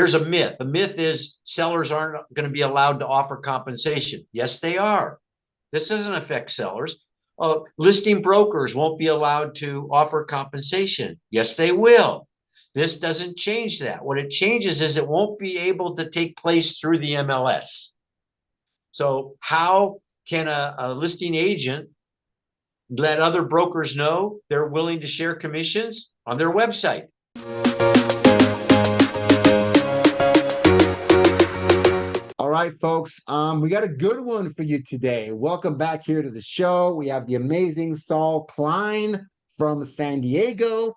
Here's a myth. The myth is sellers aren't going to be allowed to offer compensation. Yes, they are. This doesn't affect sellers. Listing brokers won't be allowed to offer compensation. Yes, they will. This doesn't change that. What it changes is it won't be able to take place through the MLS. So how can a listing agent let other brokers know they're willing to share commissions? On their website. All right, folks, we got a good one for you today. Welcome back here to the show. We have the amazing Saul Klein from San Diego.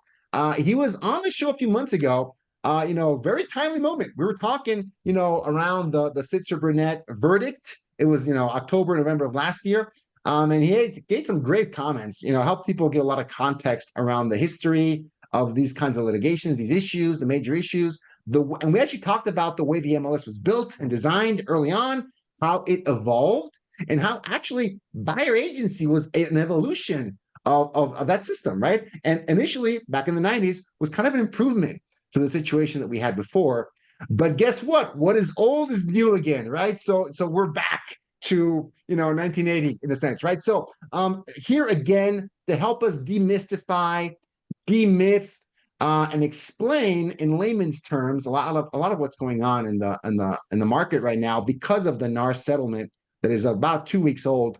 He was on the show a few months ago. Very timely moment. We were talking, around the Sitzer Burnett verdict. It was, October, November of last year. And he gave some great comments, helped people get a lot of context around the history of these kinds of litigations, these issues, the major issues. And we actually talked about the way the MLS was built and designed early on, how it evolved, and how actually buyer agency was an evolution of that system, right? And initially, back in the 90s, was kind of an improvement to the situation that we had before. But guess what? What is old is new again, right? So we're back to 1980 in a sense, right? So here again to help us demystify, demyth, and explain in layman's terms a lot of what's going on in the market right now because of the NAR settlement that is about 2 weeks old.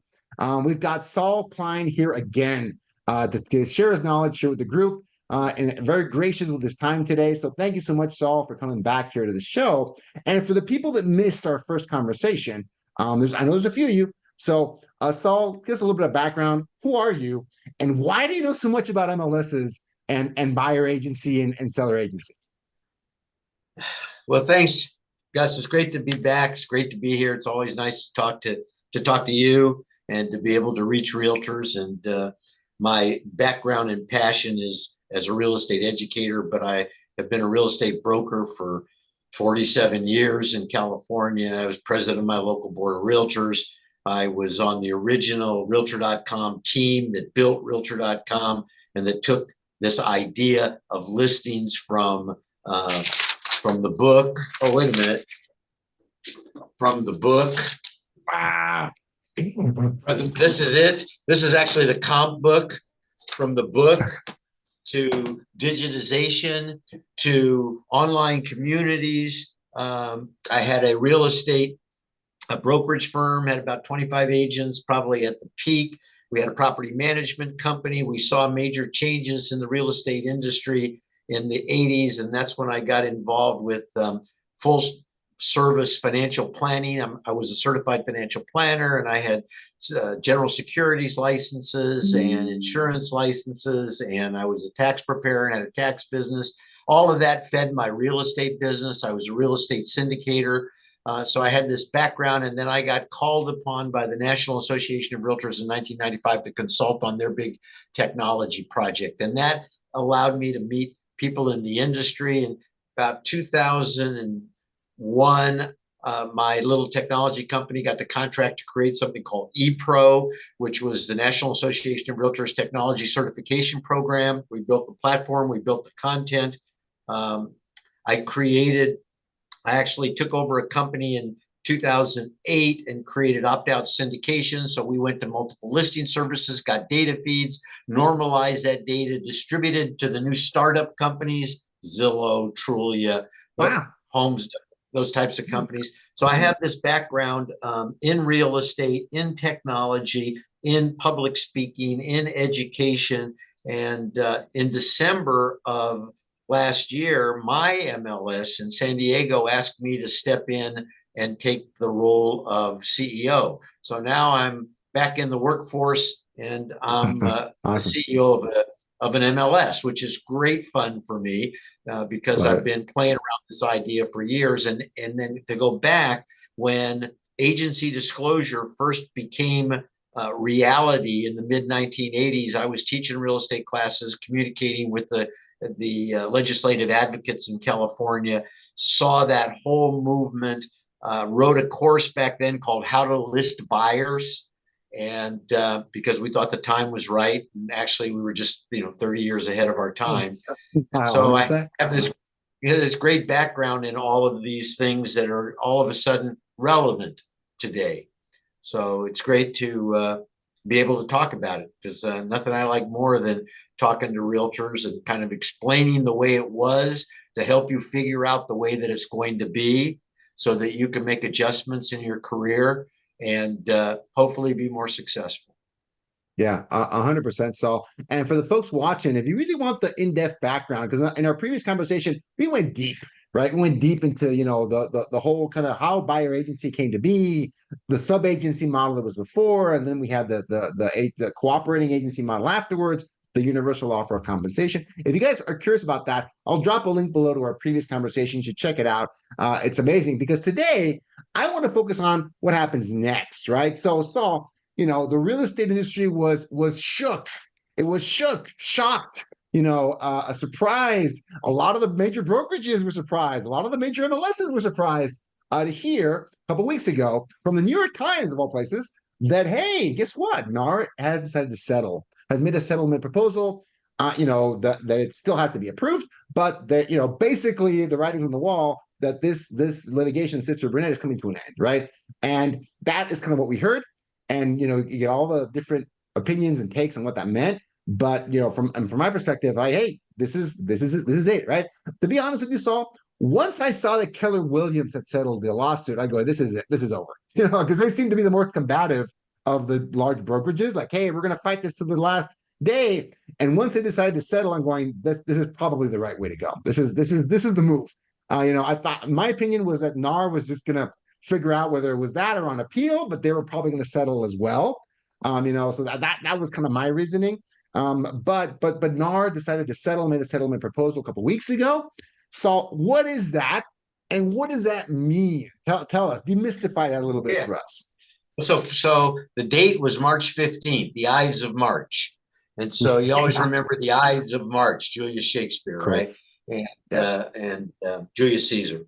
We've got Saul Klein here again to share his knowledge, share with the group, and very gracious with his time today. So thank you so much, Saul, for coming back here to the show. And for the people that missed our first conversation, I know there's a few of you. So Saul, give us a little bit of background. Who are you, and why do you know so much about MLSs and buyer agency and seller agency? Well, thanks, Gus. It's great to be back. It's great to be here. It's always nice to talk to you and to be able to reach realtors. And my background and passion is as a real estate educator, but I have been a real estate broker for 47 years in California. I was president of my local board of realtors. I was on the original Realtor.com team that built Realtor.com and that took this idea of listings from the book. Oh, wait a minute. From the book. This is it. This is actually the comp book. From the book to digitization to online communities. I had a real estate brokerage firm, had about 25 agents, probably at the peak. We had a property management company. We saw major changes in the real estate industry in the 80s, and that's when I got involved with full service financial planning. I was a certified financial planner, and I had general securities licenses and insurance licenses, and I was a tax preparer and had a tax business. All of that fed my real estate business. I was a real estate syndicator. So I had this background, and then I got called upon by the National Association of Realtors in 1995 to consult on their big technology project. And that allowed me to meet people in the industry. In about 2001, my little technology company got the contract to create something called ePro, which was the National Association of Realtors Technology Certification Program. We built the platform, we built the content. I actually took over a company in 2008 and created opt-out syndication. So we went to multiple listing services, got data feeds, normalized that data, distributed to the new startup companies, Zillow, Trulia, Wow. Homes, those types of companies. So I have this background in real estate, in technology, in public speaking, in education. And in December of last year, my MLS in San Diego asked me to step in and take the role of CEO. So now I'm back in the workforce, and I'm Awesome. the CEO of an MLS, which is great fun for me because I've been playing around this idea for years. And then to go back, when agency disclosure first became reality in the mid-1980s, I was teaching real estate classes, communicating with the legislative advocates in California, saw that whole movement, wrote a course back then called How to List Buyers. And because we thought the time was right, and actually we were just 30 years ahead of our time. So I have this there's great background in all of these things that are all of a sudden relevant today. So it's great to be able to talk about it, because nothing I like more than talking to realtors and kind of explaining the way it was to help you figure out the way that it's going to be, so that you can make adjustments in your career and hopefully be more successful. Yeah, 100%, Saul. And for the folks watching, if you really want the in-depth background, because in our previous conversation, we went deep, right? We went deep into, the whole kind of how buyer agency came to be, the sub-agency model that was before, and then we had the cooperating agency model afterwards, the universal offer of compensation. If you guys are curious about that, I'll drop a link below to our previous conversation. You should check it out. It's amazing, because today I want to focus on what happens next, right? So, Saul, the real estate industry was shook. It was shocked, surprised. A lot of the major brokerages were surprised. A lot of the major MLSs were surprised to hear a couple weeks ago from the New York Times, of all places, that, hey, guess what? NAR has decided to settle, has made a settlement proposal, that it still has to be approved, but that, basically the writing's on the wall that this litigation, Sitzer Burnett, is coming to an end, right? And that is kind of what we heard. And you get all the different opinions and takes on what that meant. But from my perspective, hey, this is it, right? To be honest with you, Saul, once I saw that Keller Williams had settled the lawsuit, I go, this is it, this is over. Because they seem to be the more combative of the large brokerages. Like, hey, we're going to fight this to the last day. And once they decided to settle, I'm going, this is probably the right way to go. This is the move. I thought, my opinion was that NAR was just going to figure out whether it was that or on appeal, but they were probably going to settle as well. So that was kind of my reasoning. But NAR decided to settle, made a settlement proposal a couple of weeks ago. So what is that, and what does that mean? Tell us, demystify that a little bit for us. So the date was March 15th, the Ides of March. And so you always remember the Ides of March, Julius Shakespeare, right? And Julius Caesar,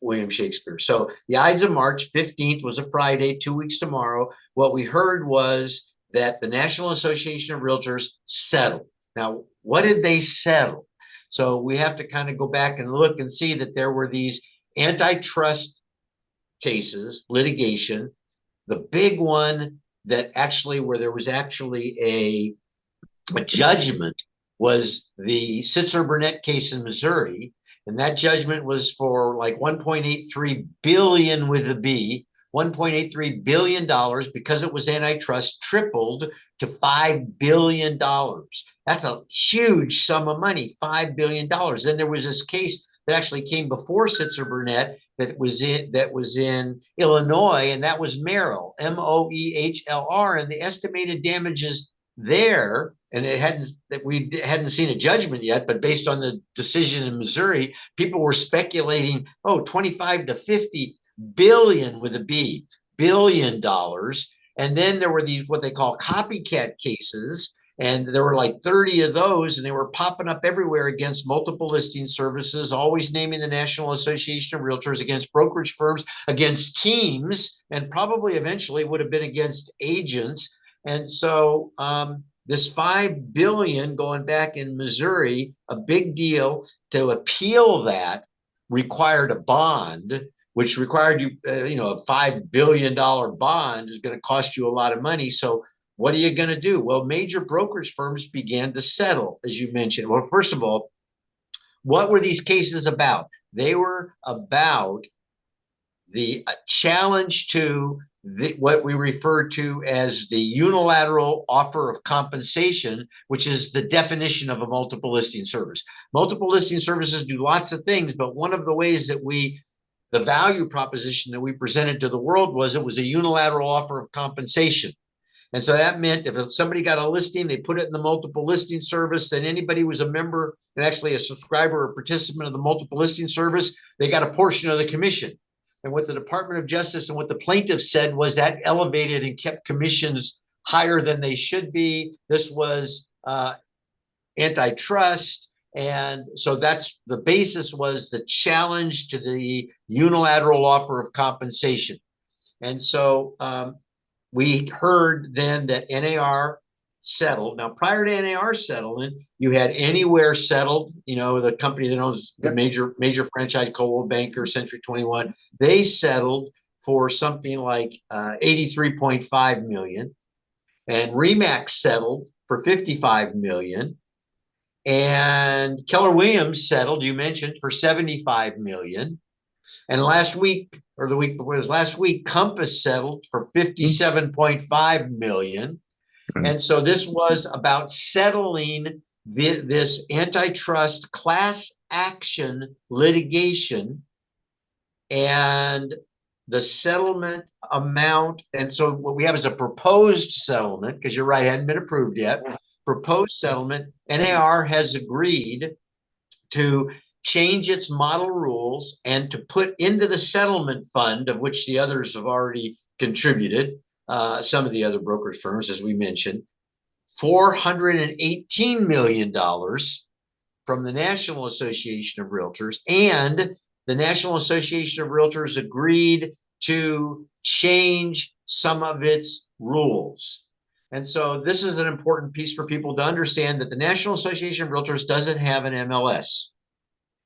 William Shakespeare. So the Ides of March 15th was a Friday, 2 weeks tomorrow. What we heard was that the National Association of Realtors settled. Now, what did they settle? So we have to kind of go back and look and see that there were these antitrust cases, litigation. The big one that actually, where there was actually a judgment, was the Sitzer Burnett case in Missouri. And that judgment was for like 1.83 billion with a B, $1.83 billion, because it was antitrust, tripled to $5 billion. That's a huge sum of money, $5 billion. Then there was this case that actually came before Sitzer Burnett that was in Illinois, and that was Merrill, Moehlr, and the estimated damages there, and we hadn't seen a judgment yet, but based on the decision in Missouri, people were speculating, 25 to 50 billion with a B, $billion. And then there were these what they call copycat cases, and there were like 30 of those, and they were popping up everywhere against multiple listing services, always naming the National Association of Realtors, against brokerage firms, against teams, and probably eventually would have been against agents. And so this $5 billion going back in Missouri, a big deal. To appeal that required a bond, which required you, a $5 billion bond is going to cost you a lot of money. So what are you going to do? Well, major brokerage firms began to settle, as you mentioned. Well, first of all, what were these cases about? They were about the challenge to what we refer to as the unilateral offer of compensation, which is the definition of a multiple listing service. Multiple listing services do lots of things, but one of the ways that the value proposition that we presented to the world was it was a unilateral offer of compensation. And so that meant if somebody got a listing, they put it in the multiple listing service, then anybody who was a member and actually a subscriber or participant of the multiple listing service, they got a portion of the commission. And what the Department of Justice and what the plaintiffs said was that elevated and kept commissions higher than they should be. This was antitrust. And so that's the basis, was the challenge to the unilateral offer of compensation. And so we heard then that NAR settled. Now, prior to NAR settlement, you had Anywhere settled, the company that owns the major franchise, Coldwell Banker, Century 21. They settled for something like 83.5 million, and Remax settled for 55 million, and Keller Williams settled, you mentioned, for 75 million. And last week, or the week before, last week, Compass settled for 57.5 million. And so this was about settling this antitrust class action litigation, and the settlement amount. And so what we have is a proposed settlement, because you're right, it hadn't been approved yet. Proposed settlement. NAR has agreed to change its model rules and to put into the settlement fund, of which the others have already contributed, some of the other brokerage firms, as we mentioned, $418 million from the National Association of Realtors. And the National Association of Realtors agreed to change some of its rules. And so this is an important piece for people to understand, that the National Association of Realtors doesn't have an MLS.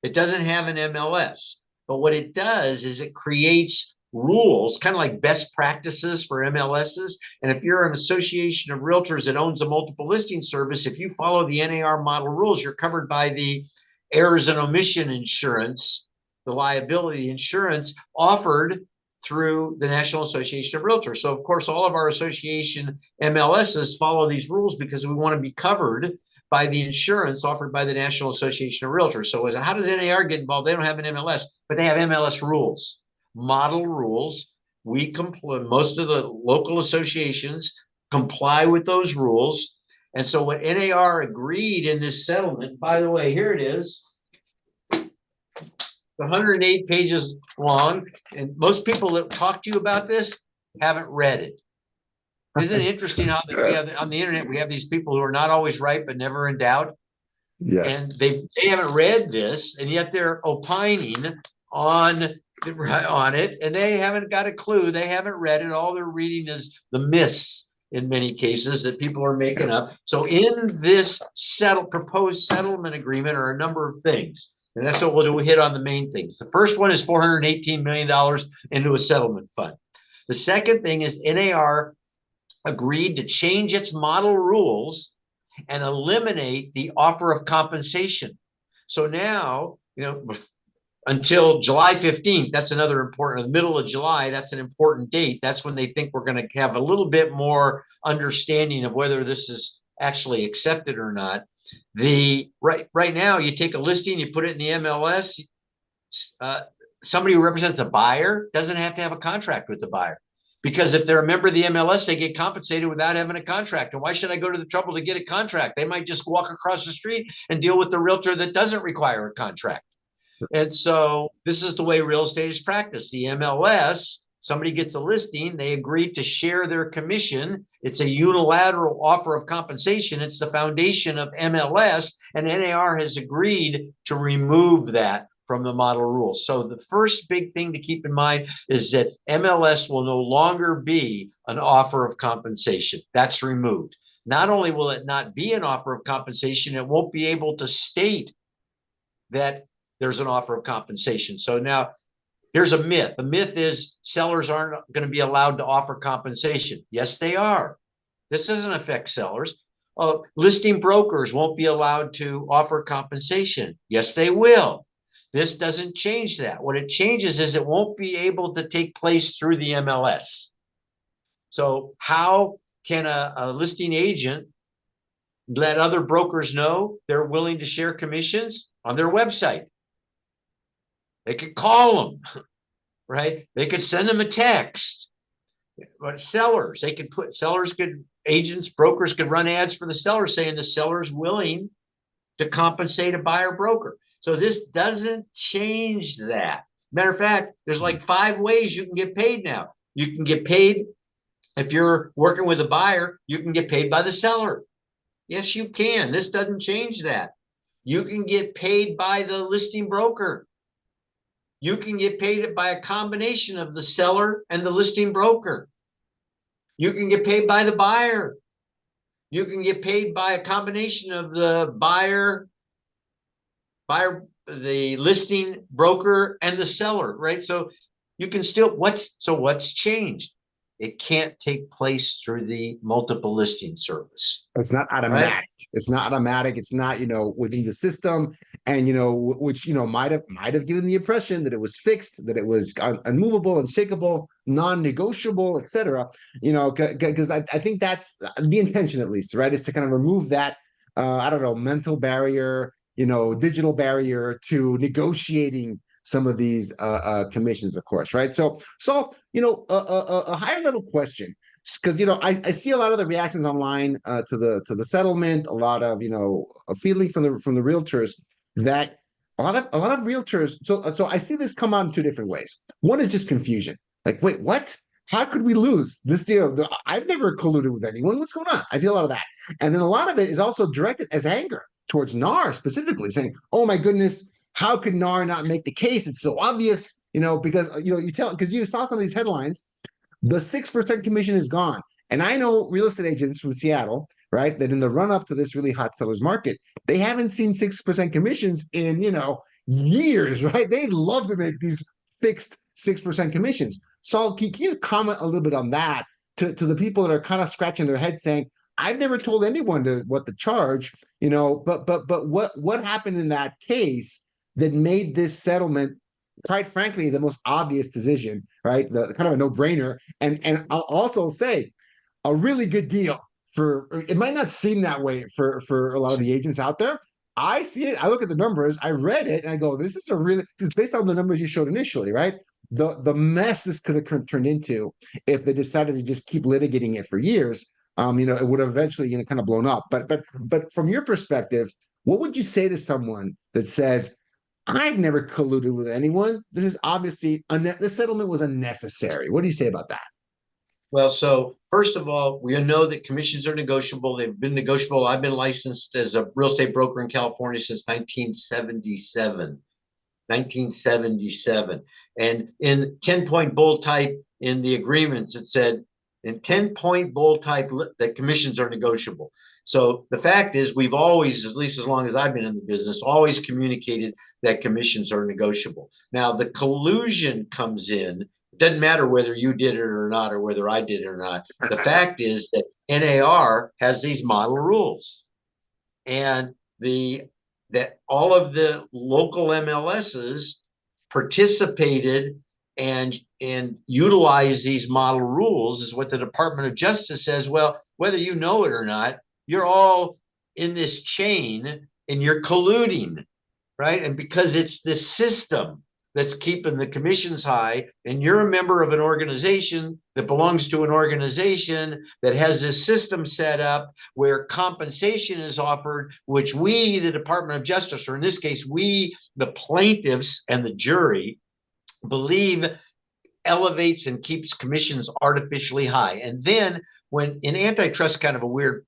It doesn't have an MLS, but what it does is it creates rules, kind of like best practices for MLSs. And if you're an association of realtors that owns a multiple listing service, if you follow the NAR model rules, you're covered by the errors and omission insurance, the liability insurance offered through the National Association of Realtors. So of course, all of our association MLSs follow these rules because we want to be covered by the insurance offered by the National Association of Realtors. So how does NAR get involved? They don't have an MLS, but they have MLS rules, model rules. We comply, most of the local associations comply with those rules. And so what NAR agreed in this settlement, by the way, here it is. It's 108 pages long, and most people that talk to you about this haven't read it. Isn't it interesting how we have on the internet, we have these people who are not always right, but never in doubt. Yeah. And they haven't read this, and yet they're opining on it, and they haven't got a clue. They haven't read it. All they're reading is the myths in many cases that people are making up. So in this proposed settlement agreement are a number of things. And that's what we'll do. We hit on the main things. The first one is $418 million into a settlement fund. The second thing is NAR agreed to change its model rules and eliminate the offer of compensation. So now, until July 15th, that's another important, the middle of July, that's an important date. That's when they think we're going to have a little bit more understanding of whether this is actually accepted or not. Right now, you take a listing, you put it in the MLS. Somebody who represents a buyer doesn't have to have a contract with the buyer, because if they're a member of the MLS, they get compensated without having a contract. And why should I go to the trouble to get a contract? They might just walk across the street and deal with the realtor that doesn't require a contract. And so this is the way real estate is practiced. The MLS, somebody gets a listing, they agree to share their commission. It's a unilateral offer of compensation. It's the foundation of MLS, and NAR has agreed to remove that from the model rules. So the first big thing to keep in mind is that MLS will no longer be an offer of compensation. That's removed. Not only will it not be an offer of compensation, it won't be able to state that there's an offer of compensation. So now here's a myth. The myth is sellers aren't going to be allowed to offer compensation. Yes, they are. This doesn't affect sellers. Listing brokers won't be allowed to offer compensation. Yes, they will. This doesn't change that. What it changes is it won't be able to take place through the MLS. So how can a listing agent let other brokers know they're willing to share commissions? On their website. They could call them, right? They could send them a text. But sellers, agents, brokers could run ads for the seller saying the seller's willing to compensate a buyer broker. So this doesn't change that. Matter of fact, there's like 5 ways you can get paid now. You can get paid if you're working with a buyer, you can get paid by the seller. Yes, you can. This doesn't change that. You can get paid by the listing broker. You can get paid by a combination of the seller and the listing broker. You can get paid by the buyer. you can get paid by a combination of the buyer, the listing broker, and the seller, right? So you can still, what's changed? It can't take place through the multiple listing service. It's not automatic. Right? It's not automatic. It's not, within the system, and which might have given the impression that it was fixed, that it was unmovable, unshakable, non-negotiable, etc. Because I think that's the intention, at least, right? Is to kind of remove that mental barrier, digital barrier to negotiating some of these commissions, of course, right? So a higher level question, because I see a lot of the reactions online to the settlement, a lot of a feeling from the realtors that a lot of realtors. So I see this come out in two different ways. One is just confusion, like, wait, what? How could we lose this deal? I've never colluded with anyone. What's going on? I feel a lot of that, and then a lot of it is also directed as anger towards NAR specifically, saying, "Oh my goodness, how could NAR not make the case? It's so obvious." Because because you saw some of these headlines, the 6% commission is gone. And I know real estate agents from Seattle, right, that in the run up to this really hot sellers market, they haven't seen 6% commissions in, years, right? They love to make these fixed 6% commissions. Saul, can you comment a little bit on that to the people that are kind of scratching their heads saying, I've never told anyone what to charge, but what happened in that case that made this settlement, quite frankly, the most obvious decision, right? The kind of a no-brainer. And I'll also say a really good deal it might not seem that way for a lot of the agents out there. I see it. I look at the numbers. I read it and I go, this is because based on the numbers you showed initially, right? The mess this could have turned into if they decided to just keep litigating it for years. It would have eventually, kind of blown up. But from your perspective, what would you say to someone that says, I've never colluded with anyone. This is obviously, the settlement was unnecessary. What do you say about that? Well, so first of all, we know that commissions are negotiable. They've been negotiable. I've been licensed as a real estate broker in California since 1977. 1977. And in 10-point bold type in the agreements, it said in 10-point bold type that commissions are negotiable. So the fact is, we've always, at least as long as I've been in the business, always communicated that commissions are negotiable. Now, the collusion comes in. It doesn't matter whether you did it or not, or whether I did it or not. The fact is that NAR has these model rules, and that all of the local MLSs participated and utilized these model rules, is what the Department of Justice says. Well, whether you know it or not, you're all in this chain and you're colluding, right? And because it's this system that's keeping the commissions high, and you're a member of an organization that belongs to an organization that has this system set up where compensation is offered, which we, the Department of Justice, or in this case, we, the plaintiffs and the jury, believe elevates and keeps commissions artificially high. And then when in antitrust, kind of a weird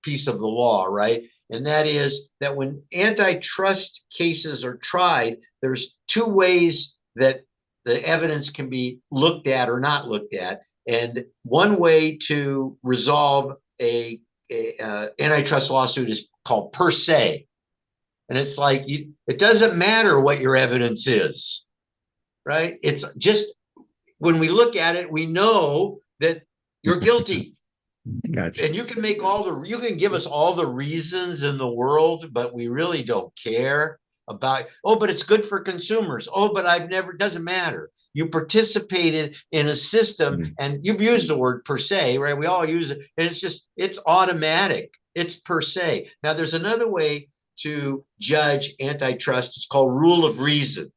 piece of the law, right? And that is that when antitrust cases are tried, there's two ways that the evidence can be looked at or not looked at. And one way to resolve a antitrust lawsuit is called per se. And it's like, it doesn't matter what your evidence is, right? It's just, when we look at it, we know that you're guilty. Gotcha. And you can you can give us all the reasons in the world, but we really don't care about, but it's good for consumers. But doesn't matter. You participated in a system, and you've used the word per se, right? We all use it. And it's automatic. It's per se. Now, there's another way to judge antitrust. It's called rule of reason.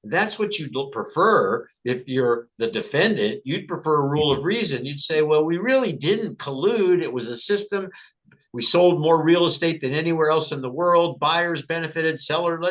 That's what you'd prefer. If you're the defendant, you'd prefer a rule of reason. You'd say, well, we really didn't collude. It was a system. We sold more real estate than anywhere else in the world. Buyers benefited, seller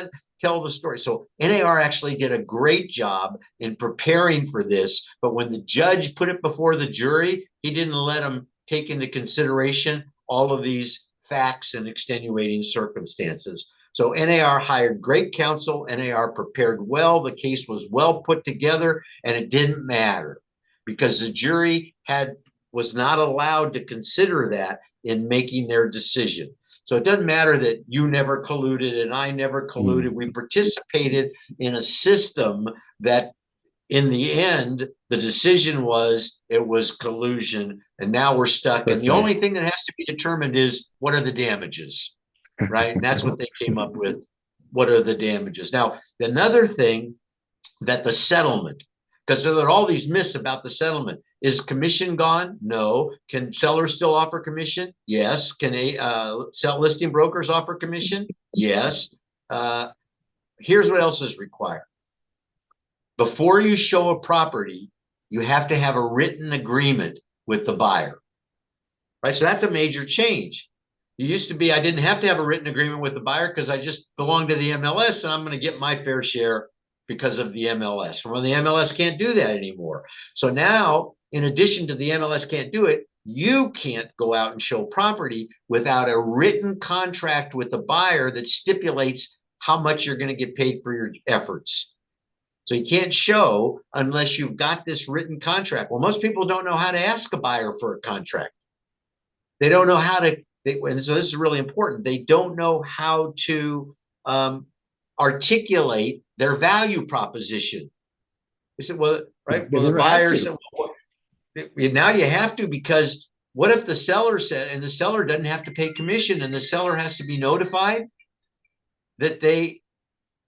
tell the story. So NAR actually did a great job in preparing for this. But when the judge put it before the jury, he didn't let them take into consideration all of these facts and extenuating circumstances. So NAR hired great counsel. NAR prepared well. The case was well put together, and it didn't matter because the jury had was not allowed to consider that in making their decision. So it doesn't matter that you never colluded and I never colluded. We participated in a system that in the end, the decision was it was collusion, and now we're stuck. And the only thing that has to be determined is what are the damages, right? And that's what they came up with. What are the damages? Now, another thing that the settlement, because there are all these myths about the settlement. Is commission gone? No. Can sellers still offer commission? Yes. Can listing brokers offer commission? Yes. Here's what else is required. Before you show a property, you have to have a written agreement with the buyer, right? So that's a major change. It used to be I didn't have to have a written agreement with the buyer because I just belong to the MLS and I'm going to get my fair share because of the MLS. Well, the MLS can't do that anymore. So now, in addition to the MLS can't do it, you can't go out and show property without a written contract with the buyer that stipulates how much you're going to get paid for your efforts. So you can't show unless you've got this written contract. Well, most people don't know how to ask a buyer for a contract. They don't know how to, and so this is really important. They don't know how to articulate their value proposition. They said, well, right? Well, the buyer said, well, now you have to, because what if the seller said, and the seller doesn't have to pay commission, and the seller has to be notified that they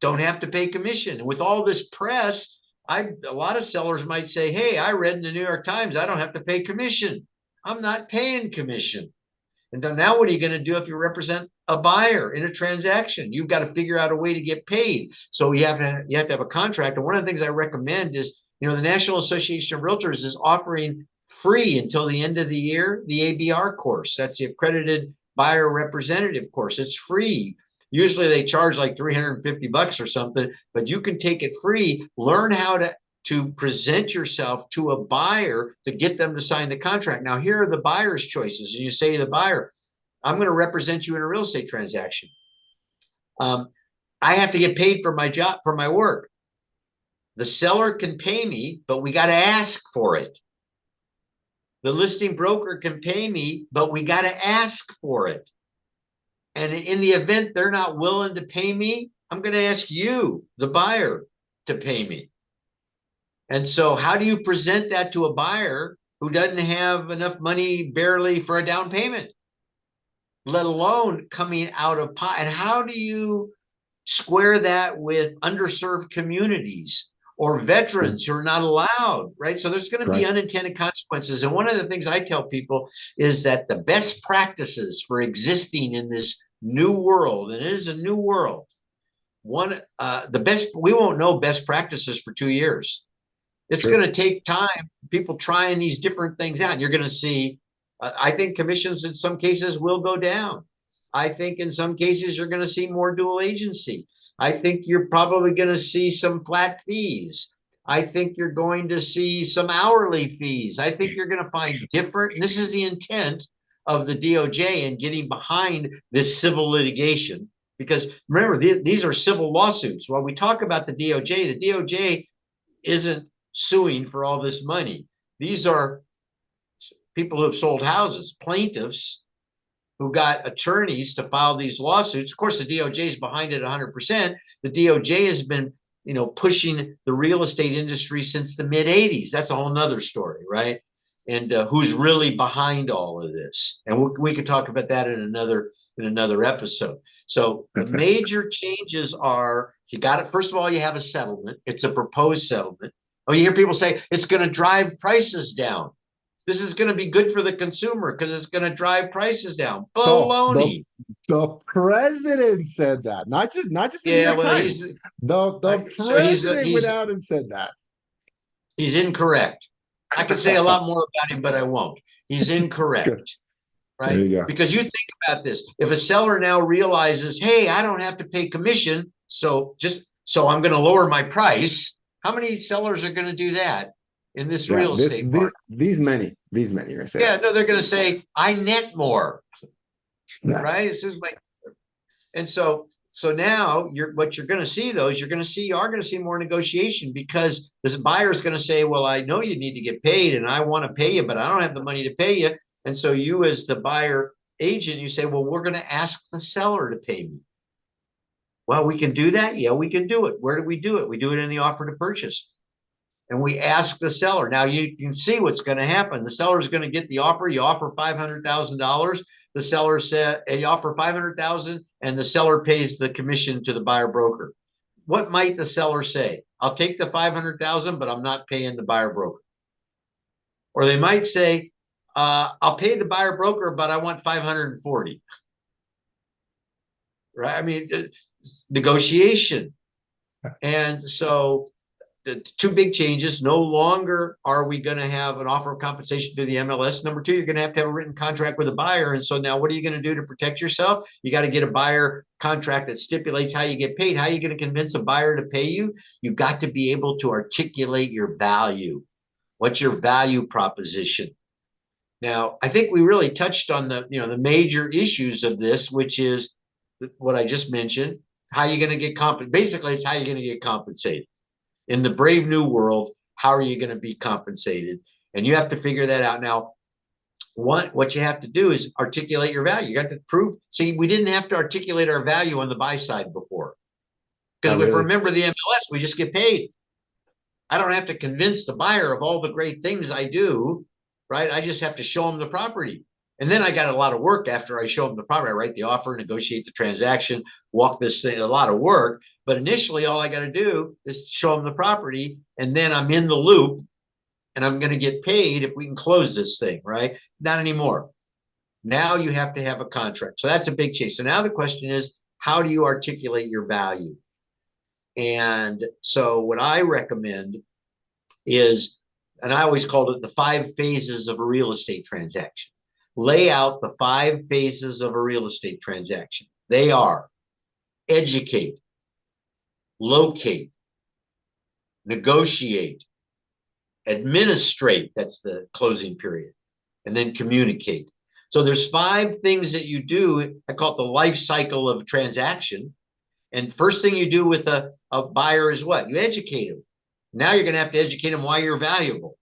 don't have to pay commission. And with all this press, a lot of sellers might say, hey, I read in the New York Times, I don't have to pay commission. I'm not paying commission. And then now what are you going to do if you represent a buyer in a transaction? You've got to figure out a way to get paid. So you have to have a contract. And one of the things I recommend is, the National Association of Realtors is offering free until the end of the year, the ABR course. That's the Accredited Buyer Representative course. It's free. Usually they charge like $350 or something, but you can take it free, learn how to present yourself to a buyer to get them to sign the contract. Now, here are the buyer's choices. And you say to the buyer, I'm going to represent you in a real estate transaction. I have to get paid for my job, for my work. The seller can pay me, but we got to ask for it. The listing broker can pay me, but we got to ask for it. And in the event they're not willing to pay me, I'm going to ask you, the buyer, to pay me. And so how do you present that to a buyer who doesn't have enough money barely for a down payment, let alone coming out of pocket? And how do you square that with underserved communities or veterans who are not allowed, right? So there's going to be unintended consequences. And one of the things I tell people is that the best practices for existing in this new world, and it is a new world, we won't know best practices for 2 years. It's going to take time, people trying these different things out. You're going to see, I think commissions in some cases will go down. I think in some cases you're going to see more dual agency. I think you're probably going to see some flat fees. I think you're going to see some hourly fees. I think you're going to find different, and this is the intent of the DOJ in getting behind this civil litigation. Because remember, these are civil lawsuits. While we talk about the DOJ isn't suing for all this money. These are people who have sold houses, plaintiffs who got attorneys to file these lawsuits. Of course, the DOJ is behind it 100%. The DOJ has been, pushing the real estate industry since the mid 80s. That's a whole nother story, right? And who's really behind all of this? And we could talk about that in another episode. So the major changes are, first of all, you have a settlement. It's a proposed settlement. Oh, you hear people say it's going to drive prices down. This is going to be good for the consumer because it's going to drive prices down. Baloney. So the president said that, not just the New York Times. The president went out and said that. He's incorrect. I could say a lot more about him, but I won't. He's incorrect. Right? There you go. Because you think about this. If a seller now realizes, hey, I don't have to pay commission, so I'm going to lower my price. How many sellers are going to do that in this real estate market? These many are going to say. Yeah, no, they're going to say, I net more. Yeah. Right? And so so now what you're going to see though is you are going to see more negotiation, because this buyer is going to say, well, I know you need to get paid and I want to pay you, but I don't have the money to pay you. And so you, as the buyer agent, you say, well, we're going to ask the seller to pay me. Well, we can do that. Yeah, we can do it. Where do we do it? We do it in the offer to purchase. And we ask the seller. Now you can see what's going to happen. The seller is going to get the offer. You offer $500,000. The seller said, and you offer $500,000, and the seller pays the commission to the buyer broker. What might the seller say? I'll take the $500,000, but I'm not paying the buyer broker. Or they might say, I'll pay the buyer broker, but I want 540. Right? I mean, negotiation. And so the two big changes: no longer are we going to have an offer of compensation to the MLS. Number two, you're going to have a written contract with a buyer. And so now what are you going to do to protect yourself? You got to get a buyer contract that stipulates how you get paid. How are you going to convince a buyer to pay you? You've got to be able to articulate your value. What's your value proposition? Now, I think we really touched on the major issues of this, which is what I just mentioned. How are you going to get compensated? Basically, it's how you're going to get compensated. In the brave new world, how are you going to be compensated? And you have to figure that out. Now, what you have to do is articulate your value. You got to prove. See, we didn't have to articulate our value on the buy side before. Because if we remember the MLS, we just get paid. I don't have to convince the buyer of all the great things I do, right? I just have to show them the property. And then I got a lot of work after I show them the property. I write the offer, negotiate the transaction, walk this thing, a lot of work. But initially, all I got to do is show them the property, and then I'm in the loop, and I'm going to get paid if we can close this thing, right? Not anymore. Now you have to have a contract. So that's a big change. So now the question is, how do you articulate your value? And so what I recommend is, and I always called it the 5 phases of a real estate transaction. Lay out the 5 phases of a real estate transaction. They are: educate, locate, negotiate, administrate, that's the closing period, and then communicate. So there's 5 things that you do. I call it the life cycle of a transaction. And first thing you do with a buyer is what? You educate them. Now you're going to have to educate them why you're valuable.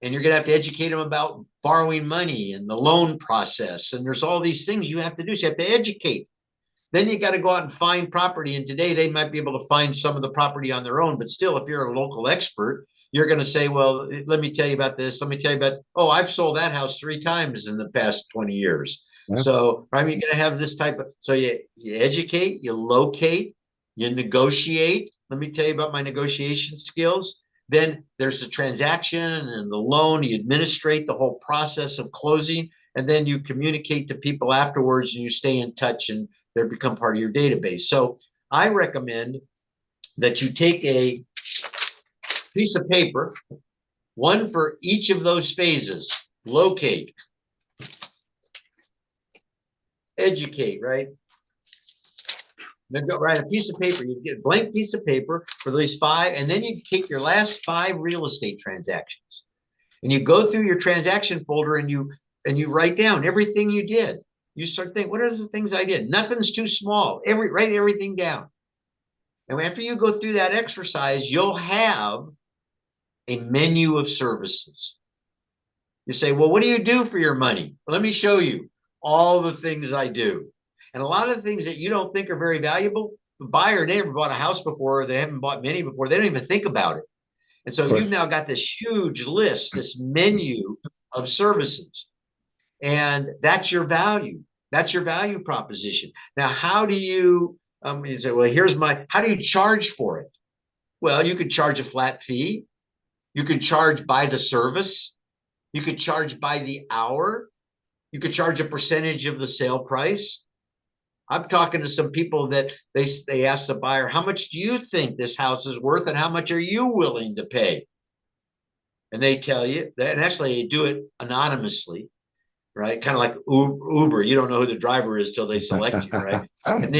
And you're going to have to educate them about borrowing money and the loan process. And there's all these things you have to do. So you have to educate. Then you got to go out and find property. And today they might be able to find some of the property on their own. But still, if you're a local expert, you're going to say, well, let me tell you about this. Let me tell you about, oh, I've sold that house 3 times in the past 20 years. Yeah. So I mean, you're going to have this type of, so you educate, you locate, you negotiate. Let me tell you about my negotiation skills. Then there's the transaction and the loan. You administrate the whole process of closing, and then you communicate to people afterwards, and you stay in touch, and they become part of your database. So I recommend that you take a piece of paper, one for each of those phases: locate, educate, right? Write a piece of paper. You get a blank piece of paper for these 5, and then you take your last 5 real estate transactions, and you go through your transaction folder, and you write down everything you did. You start thinking, what are the things I did? Nothing's too small. Write everything down. And after you go through that exercise, you'll have a menu of services. You say, well, what do you do for your money? Well, let me show you all the things I do. And a lot of the things that you don't think are very valuable, the buyer, they never bought a house before, they haven't bought many before, they don't even think about it. And so you've now got this huge list, this menu of services. And that's your value. That's your value proposition. Now, how do you say, well, how do you charge for it? Well, you could charge a flat fee. You could charge by the service. You could charge by the hour. You could charge a percentage of the sale price. I'm talking to some people that they ask the buyer, how much do you think this house is worth, and how much are you willing to pay? And they tell you that, and actually they do it anonymously, right? Kind of like Uber. You don't know who the driver is till they select you, right? And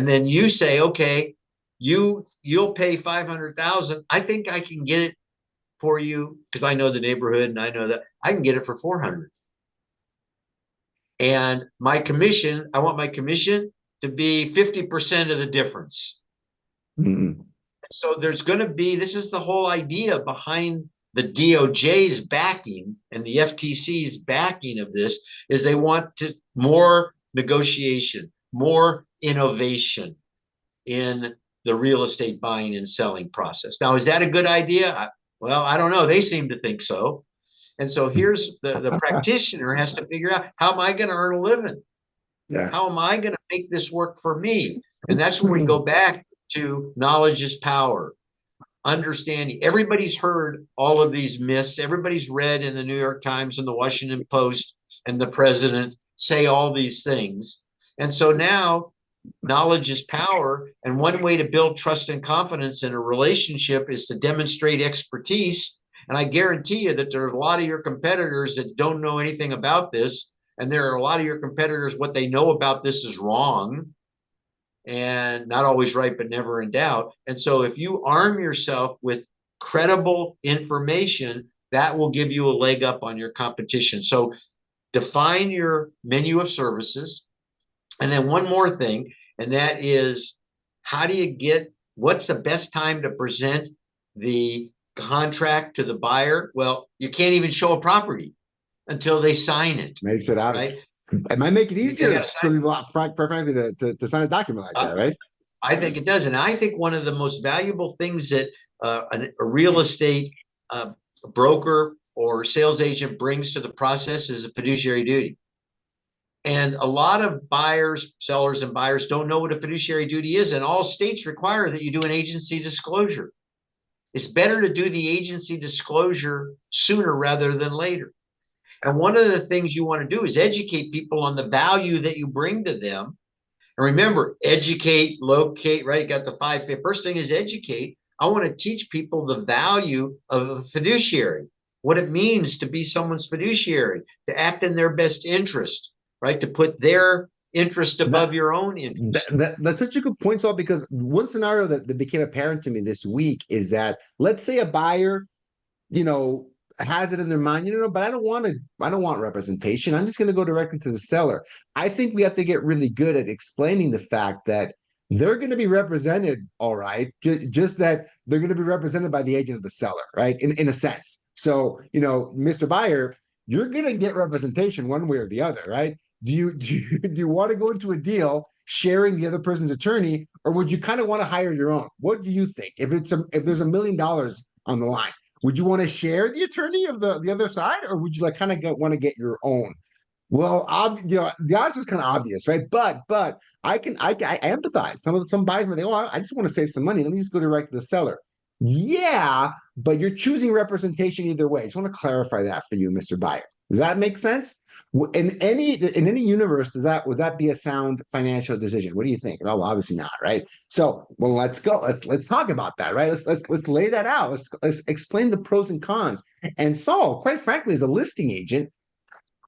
then you say, okay, you'll pay $500,000. I think I can get it for you because I know the neighborhood and I know that I can get it for $400. And my commission, I want my commission to be 50% of the difference. Mm-hmm. So there's going to be, this is the whole idea behind the DOJ's backing and the FTC's backing of this, is they want more negotiation, more innovation in the real estate buying and selling process. Now, is that a good idea? Well, I don't know. They seem to think so. And so here's the practitioner has to figure out, how am I going to earn a living? Yeah. How am I going to make this work for me? And that's where we go back to knowledge is power. Understanding. Everybody's heard all of these myths. Everybody's read in the New York Times and the Washington Post and the president say all these things. And so now knowledge is power. And one way to build trust and confidence in a relationship is to demonstrate expertise. And I guarantee you that there are a lot of your competitors that don't know anything about this. And there are a lot of your competitors, what they know about this is wrong. And not always right, but never in doubt. And so if you arm yourself with credible information, that will give you a leg up on your competition. So define your menu of services. And then one more thing, and that is, how do you get, what's the best time to present the contract to the buyer? Well, you can't even show a property until they sign it. Makes it obvious. Right? It might make it easier for people, frankly, to sign a document like that, right? I think it does. And I think one of the most valuable things that a real estate broker or sales agent brings to the process is a fiduciary duty. And a lot of buyers, sellers and buyers don't know what a fiduciary duty is. And all states require that you do an agency disclosure. It's better to do the agency disclosure sooner rather than later. And one of the things you want to do is educate people on the value that you bring to them. And remember, educate, locate, right? You got the five. The first thing is educate. I want to teach people the value of a fiduciary, what it means to be someone's fiduciary, to act in their best interest, right? To put their interest above your own interest. That's such a good point, Saul, because one scenario that became apparent to me this week is that, let's say a buyer, has it in their mind, but I don't want representation. I'm just going to go directly to the seller. I think we have to get really good at explaining the fact that they're going to be represented, all right, just that they're going to be represented by the agent of the seller, right? In a sense. So, Mr. Buyer, you're going to get representation one way or the other, right? Do you want to go into a deal sharing the other person's attorney, or would you kind of want to hire your own? What do you think? If there's $1 million on the line, would you want to share the attorney of the other side, or would you want to get your own? Well, the answer is kind of obvious, right? But I empathize. Some buyers may think, oh, I just want to save some money. Let me just go direct to the seller. Yeah, but you're choosing representation either way. I just want to clarify that for you, Mr. Buyer. Does that make sense? In any universe, would that be a sound financial decision? What do you think? Well, obviously not, right? So, well, let's go. Let's talk about that, right? Let's lay that out. Let's explain the pros and cons. And Saul, quite frankly, as a listing agent,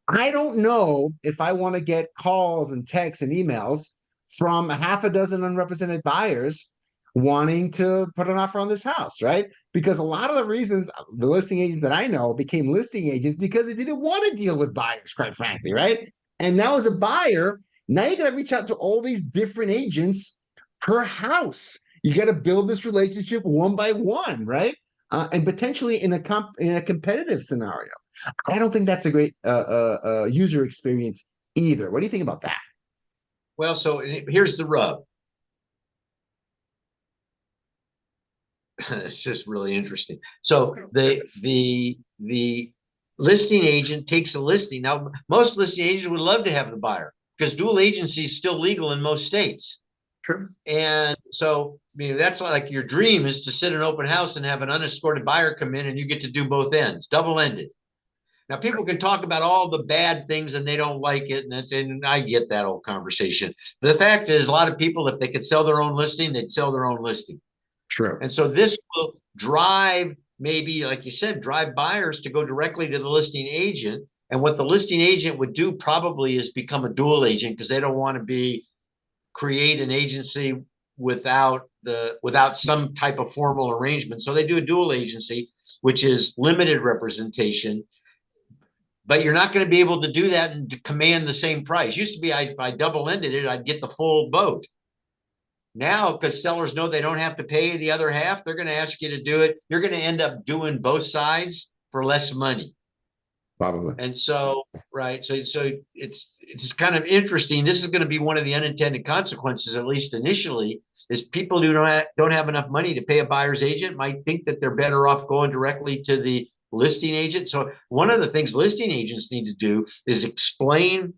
I don't know if I want to get calls and texts and emails from a half a dozen unrepresented buyers wanting to put an offer on this house, right? Because a lot of the reasons the listing agents that I know became listing agents because they didn't want to deal with buyers, quite frankly, right? And now as a buyer, now you got to reach out to all these different agents per house. You got to build this relationship one by one, right? And potentially in a competitive scenario. I don't think that's a great user experience either. What do you think about that? Well, so here's the rub. It's just really interesting. So the listing agent takes a listing. Now, most listing agents would love to have the buyer because dual agency is still legal in most states. True. And so, that's like your dream is to sit in an open house and have an unescorted buyer come in and you get to do both ends, double-ended. Now, people can talk about all the bad things and they don't like it. And I get that old conversation. But the fact is, a lot of people, if they could sell their own listing, they'd sell their own listing. True. And so this will drive, maybe, like you said, drive buyers to go directly to the listing agent. And what the listing agent would do probably is become a dual agent because they don't want to create an agency without some type of formal arrangement. So they do a dual agency, which is limited representation. but you're not going to be able to do that and command the same price. Used to be, if I double-ended it, I'd get the full boat. Now, because sellers know they don't have to pay the other half, they're going to ask you to do it. You're going to end up doing both sides for less money. Probably. And so, right. So it's kind of interesting. This is going to be one of the unintended consequences, at least initially, is people who don't have enough money to pay a buyer's agent might think that they're better off going directly to the listing agent. So one of the things listing agents need to do is explain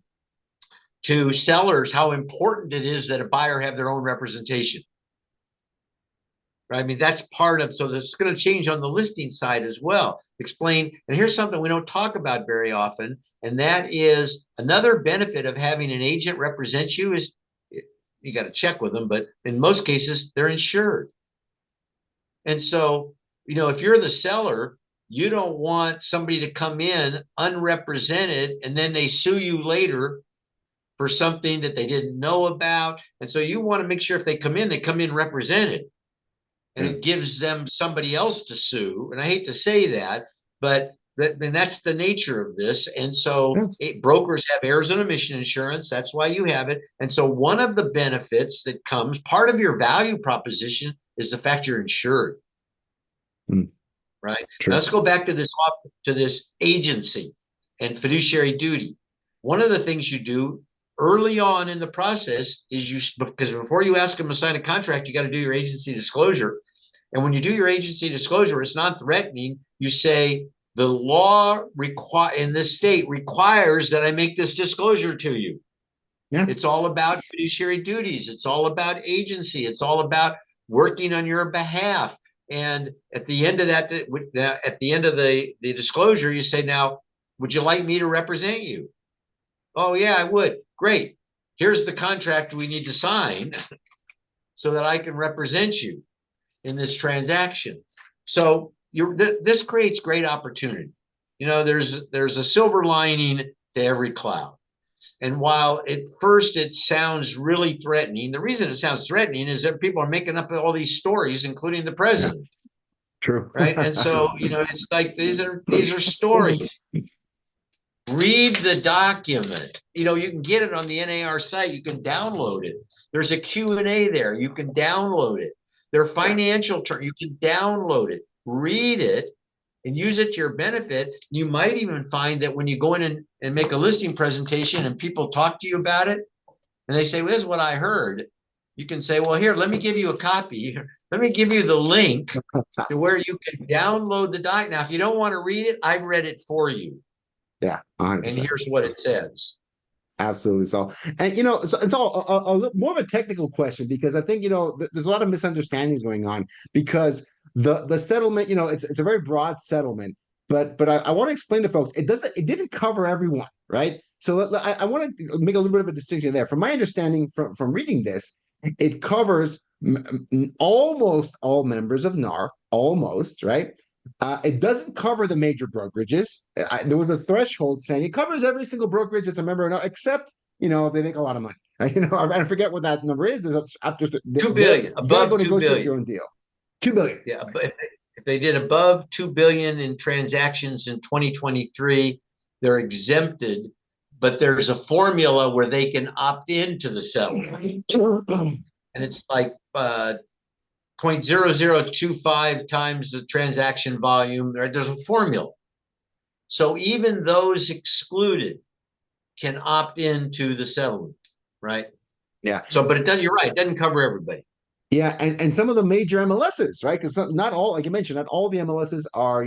to sellers how important it is that a buyer have their own representation. Right? I mean, that's part of, so this is going to change on the listing side as well. Explain, and here's something we don't talk about very often, and that is another benefit of having an agent represent you is you got to check with them, but in most cases, they're insured. And so, if you're the seller, you don't want somebody to come in unrepresented and then they sue you later for something that they didn't know about. And so you want to make sure if they come in represented. And it gives them somebody else to sue. And I hate to say that, but that's the nature of this. And so brokers have errors and omission insurance. That's why you have it. And so one of the benefits that comes, part of your value proposition is the fact you're insured. Right? Now let's go back to this agency and fiduciary duty. One of the things you do early on in the process is because before you ask them to sign a contract, you got to do your agency disclosure. And when you do your agency disclosure, it's non-threatening. You say the law in this state requires that I make this disclosure to you. Yeah. It's all about fiduciary duties. It's all about agency. It's all about working on your behalf. And at the end of that, at the end of the disclosure, you say, now, would you like me to represent you? Oh, yeah, I would. Great. Here's the contract we need to sign so that I can represent you in this transaction. So this creates great opportunity. There's a silver lining to every cloud. And while at first it sounds really threatening, the reason it sounds threatening is that people are making up all these stories, including the president. True. Right. And so, it's like these are stories. Read the document. You can get it on the NAR site. You can download it. There's a Q&A there. You can download it. There are financial terms. You can download it, read it, and use it to your benefit. You might even find that when you go in and make a listing presentation and people talk to you about it, and they say, well, this is what I heard. You can say, well, here, let me give you a copy. Let me give you the link to where you can download the doc. Now, if you don't want to read it, I've read it for you. Yeah, 100%. And here's what it says. Absolutely, Saul. And it's all a more of a technical question because I think there's a lot of misunderstandings going on because the settlement, it's a very broad settlement, but I want to explain to folks it didn't cover everyone, right? So I want to make a little bit of a distinction there. From my understanding from reading this, it covers almost all members of NAR, almost, right? It doesn't cover the major brokerages. There was a threshold saying it covers every single brokerage that's a member of NAR, except if they make a lot of money. I forget what that number is. After $2 billion, above $2 billion. Your own deal. $2 billion. Yeah, but if they did above $2 billion in transactions in 2023, they're exempted. But there's a formula where they can opt into the settlement, and it's like 0.0025 times the transaction volume. There's a formula. So even those excluded can opt into the settlement, right? Yeah. So, but you're right, it doesn't cover everybody. Yeah, and some of the major MLSs, right? Because not all, like you mentioned, not all the MLSs are,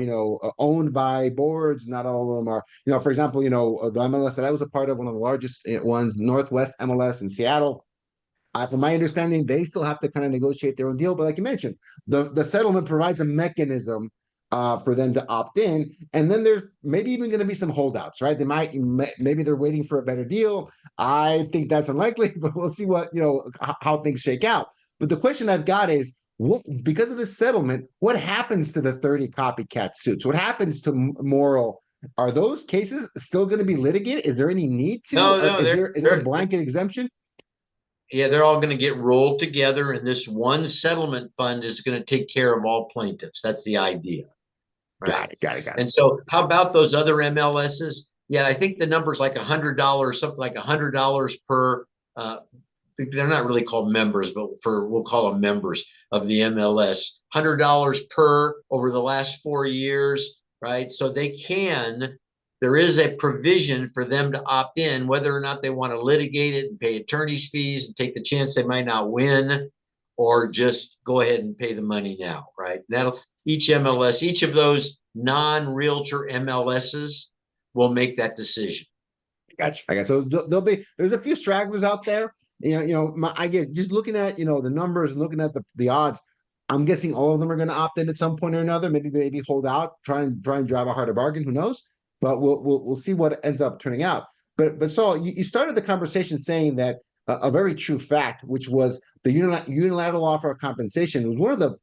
owned by boards. Not all of them are, for example, the MLS that I was a part of, one of the largest ones, Northwest MLS in Seattle. From my understanding, they still have to kind of negotiate their own deal. But like you mentioned, the settlement provides a mechanism for them to opt in. And then there's maybe even going to be some holdouts, right? Maybe they're waiting for a better deal. I think that's unlikely, but we'll see how things shake out. But the question I've got is, because of this settlement, what happens to the 30 copycat suits? What happens to Moral? Are those cases still going to be litigated? Is there any need to? No, is there a blanket exemption? Yeah, they're all going to get rolled together, and this one settlement fund is going to take care of all plaintiffs. That's the idea. Right? Got it. And so how about those other MLSs? Yeah, I think the number's like $100, something like $100 per. They're not really called members, but we'll call them members of the MLS. $100 per over the last 4 years, right? So there is a provision for them to opt in, whether or not they want to litigate it and pay attorney's fees and take the chance they might not win, or just go ahead and pay the money now, right? That'll each MLS, each of those non-realtor MLSs will make that decision. Gotcha. I guess so. There's a few stragglers out there. I get just looking at the numbers and looking at the odds. I'm guessing all of them are going to opt in at some point or another. Maybe hold out, try and drive a harder bargain. Who knows? But we'll see what ends up turning out. But Saul, you started the conversation saying that a very true fact, which was the unilateral offer of compensation, was one of the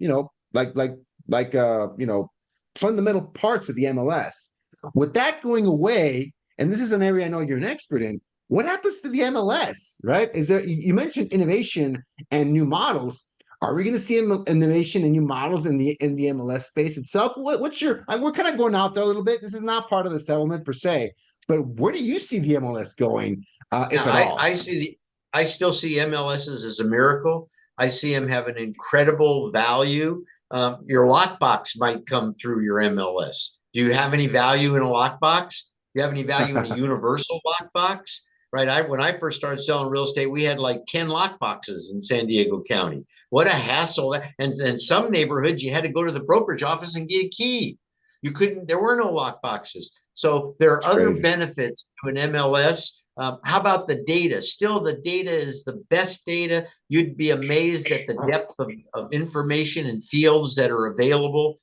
fundamental parts of the MLS. With that going away, and this is an area I know you're an expert in, what happens to the MLS, right? You mentioned innovation and new models. Are we going to see innovation and new models in the MLS space itself? What's your? We're kind of going out there a little bit. This is not part of the settlement per se, but where do you see the MLS going, if at all? I still see MLSs as a miracle. I see them have an incredible value. Your lockbox might come through your MLS. Do you have any value in a lockbox? Do you have any value in a universal lockbox? Right. When I first started selling real estate, we had like 10 lockboxes in San Diego County. What a hassle. And in some neighborhoods, you had to go to the brokerage office and get a key. There were no lockboxes. So there are other benefits to an MLS. How about the data? Still, the data is the best data. You'd be amazed at the depth of information and fields that are available.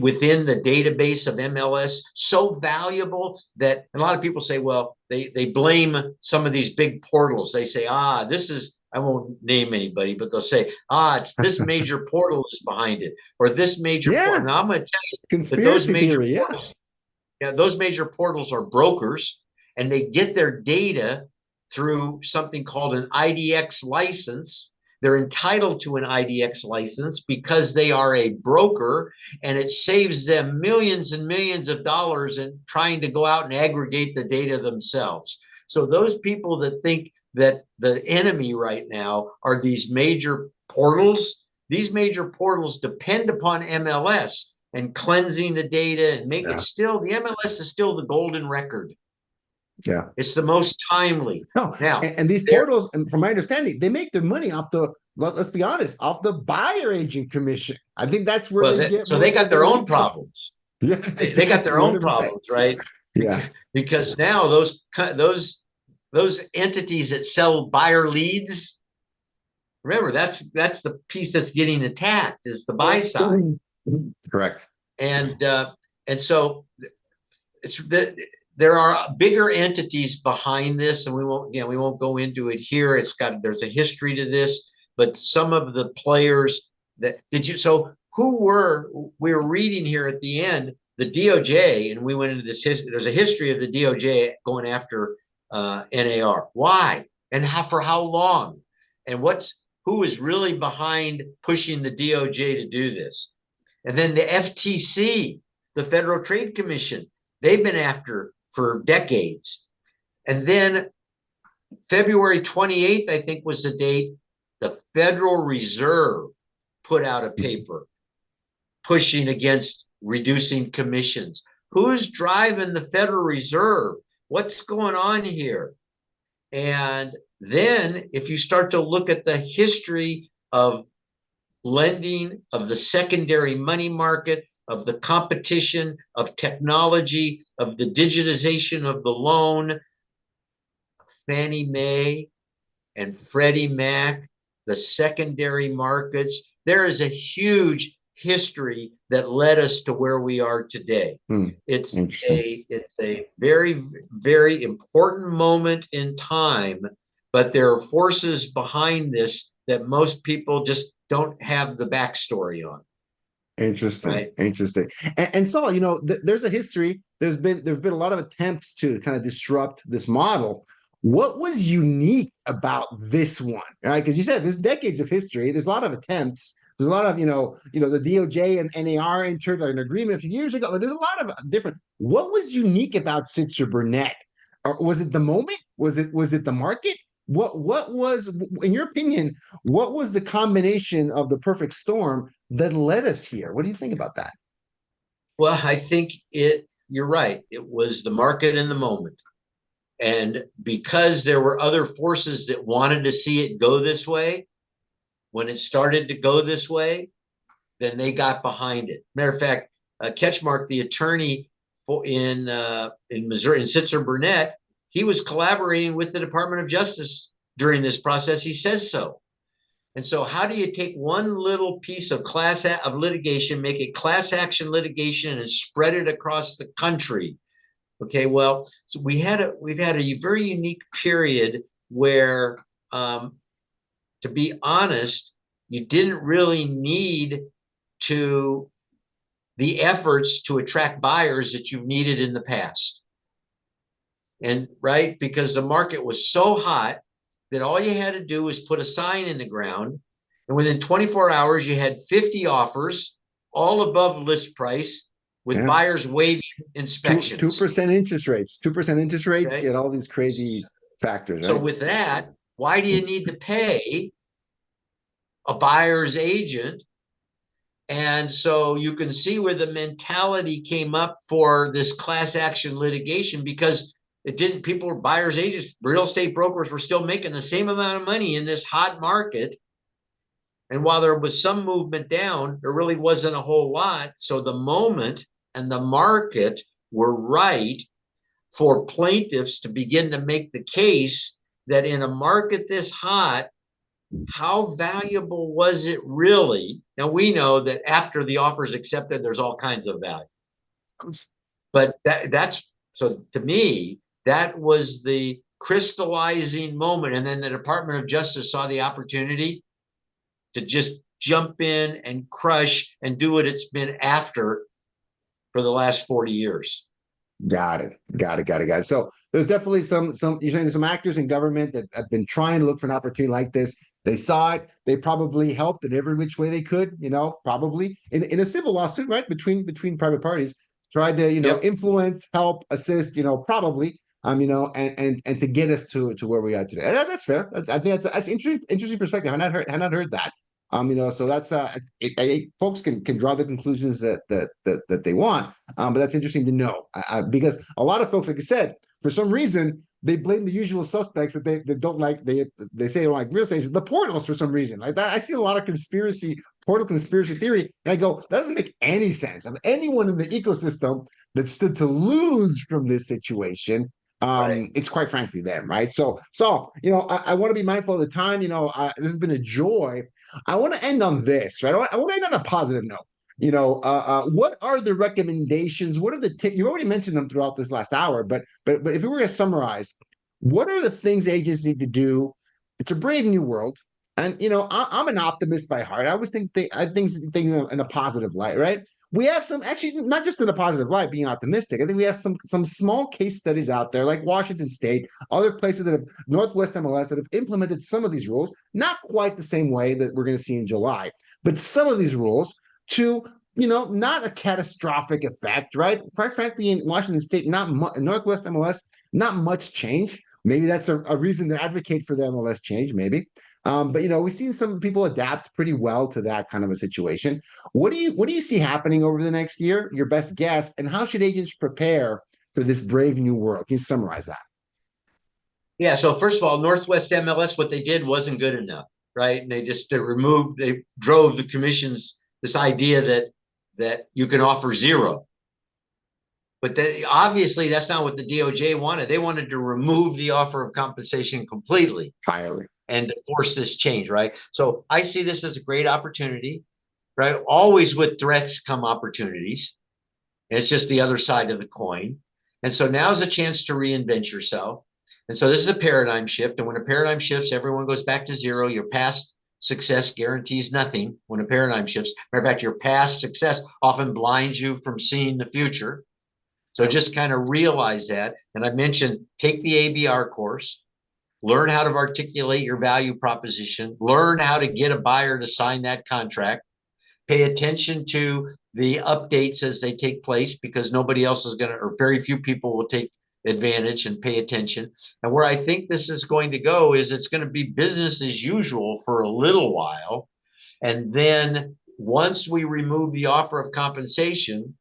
Within the database of MLS, so valuable that a lot of people say, well, they blame some of these big portals. They say, this is, I won't name anybody, but they'll say, it's this major portal is behind it, or this major portal. Now I'm going to tell you conspiracy theory, those major portals are brokers, and they get their data through something called an IDX license. They're entitled to an IDX license because they are a broker, and it saves them millions and millions of dollars in trying to go out and aggregate the data themselves. So those people that think that the enemy right now are these major portals depend upon MLS and cleansing the data and make it still, the MLS is still the golden record. Yeah, it's the most timely. Now, and these portals, and from my understanding, they make their money off let's be honest, off the buyer agent commission. I think that's where they get. So they got their own problems. Yeah, they got their own problems, right? Yeah, because now those entities that sell buyer leads, remember that's the piece that's getting attacked is the buy side. Correct. And so there are bigger entities behind this, and we won't go into it here. There's a history to this, but some of the players we were reading here at the end, the DOJ, and we went into this history. There's a history of the DOJ going after NAR. Why? And for how long? And who is really behind pushing the DOJ to do this? And then the FTC, the Federal Trade Commission, they've been after for decades. And then February 28th, I think was the date, the Federal Reserve put out a paper pushing against reducing commissions. Who's driving the Federal Reserve? What's going on here? And then if you start to look at the history of lending, of the secondary money market, of the competition, of technology, of the digitization of the loan, Fannie Mae and Freddie Mac, the secondary markets, there is a huge history that led us to where we are today. It's a very, very important moment in time, but there are forces behind this that most people just don't have the backstory on. Interesting. Right. Interesting. And so, there's a history. There's been a lot of attempts to kind of disrupt this model. What was unique about this one? Right? Because you said there's decades of history. There's a lot of attempts. There's a lot of, the DOJ and NAR entered an agreement a few years ago. There's a lot of different. What was unique about Sitzer Burnett? Or was it the moment? Was it the market? What was, in your opinion, what was the combination of the perfect storm that led us here? What do you think about that? Well, I think you're right. It was the market in the moment. And because there were other forces that wanted to see it go this way, when it started to go this way, then they got behind it. Matter of fact, Ketchmark, the attorney in Missouri, in Sitzer Burnett, he was collaborating with the Department of Justice during this process. He says so. And so how do you take one little piece of litigation, make it class action litigation, and spread it across the country? Okay, well, so we've had a very unique period where, to be honest, you didn't really need the efforts to attract buyers that you've needed in the past. And right, because the market was so hot that all you had to do was put a sign in the ground, and within 24 hours you had 50 offers, all above list price, with buyers waiving inspections. 2% interest rates, 2% interest rates, Okay. You had all these crazy factors. So right? with that, why do you need to pay a buyer's agent? And so you can see where the mentality came up for this class action litigation, because buyer's agents, real estate brokers were still making the same amount of money in this hot market. And while there was some movement down, there really wasn't a whole lot. So the moment and the market were right for plaintiffs to begin to make the case that in a market this hot, how valuable was it really? Now, we know that after the offer is accepted, there's all kinds of value. But so to me, that was the crystallizing moment. And then the Department of Justice saw the opportunity to just jump in and crush and do what it's been after for the last 40 years. Got it. So there's definitely some you're saying there's some actors in government that have been trying to look for an opportunity like this. They saw it. They probably helped in every which way they could, probably in a civil lawsuit, right? Between private parties, tried to, influence, help, assist, probably, and to get us to where we are today. That's fair. I think that's interesting perspective. I had not heard that. So that's folks can draw the conclusions that they want, but that's interesting to know, because a lot of folks, like I said, for some reason they blame the usual suspects that they don't like. They say they don't like real estate, the portals, for some reason. Like that, I see a lot of portal conspiracy theory, and I go, that doesn't make any sense. I mean, anyone in the ecosystem that stood to lose from this situation, Right. it's quite frankly them, right? So I want to be mindful of the time. This has been a joy. I want to end on this, right? I want to end on a positive note. What are the recommendations? What are the you already mentioned them throughout this last hour, but if we were to summarize, what are the things agents need to do? It's a brave new world, and I'm an optimist by heart. I always think things in a positive light, right? We have some, actually, not just in a positive light, being optimistic. I think we have some small case studies out there, like Washington State, other places that have, Northwest MLS, that have implemented some of these rules, not quite the same way that we're going to see in July, but some of these rules to, not a catastrophic effect, right? Quite frankly, in Washington State, Northwest MLS, not much change. Maybe that's a reason to advocate for the MLS change, maybe. But we've seen some people adapt pretty well to that kind of a situation. What do you see happening over the next year? Your best guess, and how should agents prepare for this brave new world? Can you summarize that? Yeah. So first of all, Northwest MLS, what they did wasn't good enough, right? And they drove the commissions this idea that you can offer zero. But obviously that's not what the DOJ wanted. They wanted to remove the offer of compensation completely. Entirely. And to force this change, right? So I see this as a great opportunity, right? Always with threats come opportunities. And it's just the other side of the coin. And so now's a chance to reinvent yourself. And so this is a paradigm shift. And when a paradigm shifts, everyone goes back to zero. Your past success guarantees nothing when a paradigm shifts. Matter of fact, your past success often blinds you from seeing the future. So just kind of realize that. And I mentioned, take the ABR course. Learn how to articulate your value proposition. Learn how to get a buyer to sign that contract. Pay attention to the updates as they take place, because nobody else is going to, or very few people will take advantage and pay attention. And where I think this is going to go is it's going to be business as usual for a little while. And then once we remove the offer of compensation,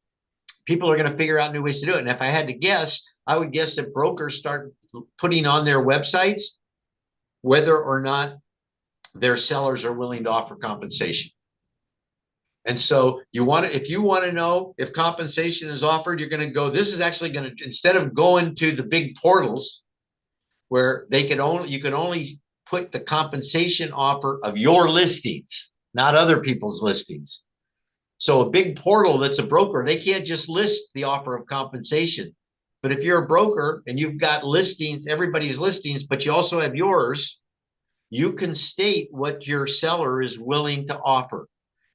people are going to figure out new ways to do it. And if I had to guess, I would guess that brokers start putting on their websites whether or not their sellers are willing to offer compensation. And so if you want to know if compensation is offered, you're going to go, this is actually going to, instead of going to the big portals where you can only put the compensation offer of your listings, not other people's listings. So a big portal that's a broker, they can't just list the offer of compensation. But if you're a broker and you've got listings, everybody's listings, but you also have yours, you can state what your seller is willing to offer.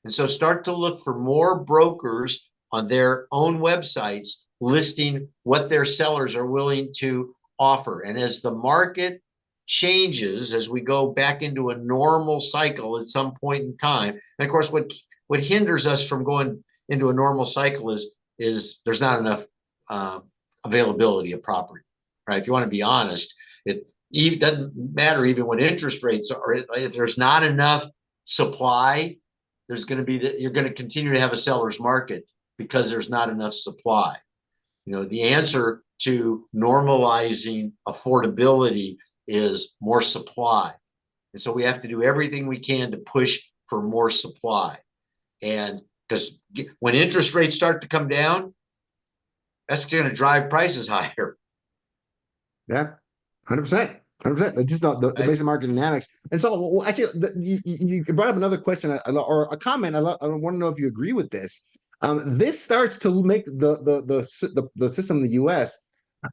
And so start to look for more brokers on their own websites listing what their sellers are willing to offer. And as the market changes, as we go back into a normal cycle at some point in time, and of course, what hinders us from going into a normal cycle is there's not enough availability of property, right? If you want to be honest, it doesn't matter even when interest rates are, if there's not enough supply, you're going to continue to have a seller's market because there's not enough supply. The answer to normalizing affordability is more supply. And so we have to do everything we can to push for more supply. And because when interest rates start to come down, that's going to drive prices higher. Yeah, 100%. 100%. That's just the basic market dynamics. And so, actually, you brought up another question or a comment. I want to know if you agree with this. This starts to make the system in the U.S.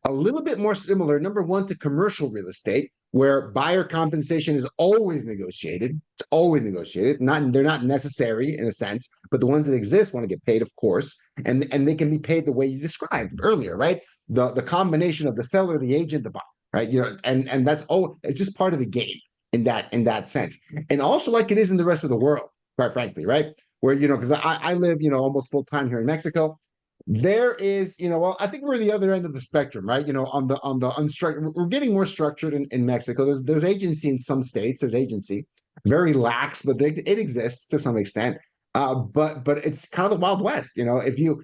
a little bit more similar, number one, to commercial real estate, where buyer compensation is always negotiated. It's always negotiated. They're not necessary in a sense, but the ones that exist want to get paid, of course, and they can be paid the way you described earlier, right? The combination of the seller, the agent, the buyer, right? And that's it's just part of the game in that sense, and also like it is in the rest of the world, quite frankly, right? Where because I live almost full time here in Mexico. There is, well, I think we're the other end of the spectrum, right? On the unstructured, we're getting more structured in Mexico. There's agency in some states. There's agency, very lax, but it exists to some extent. But it's kind of the Wild West. If you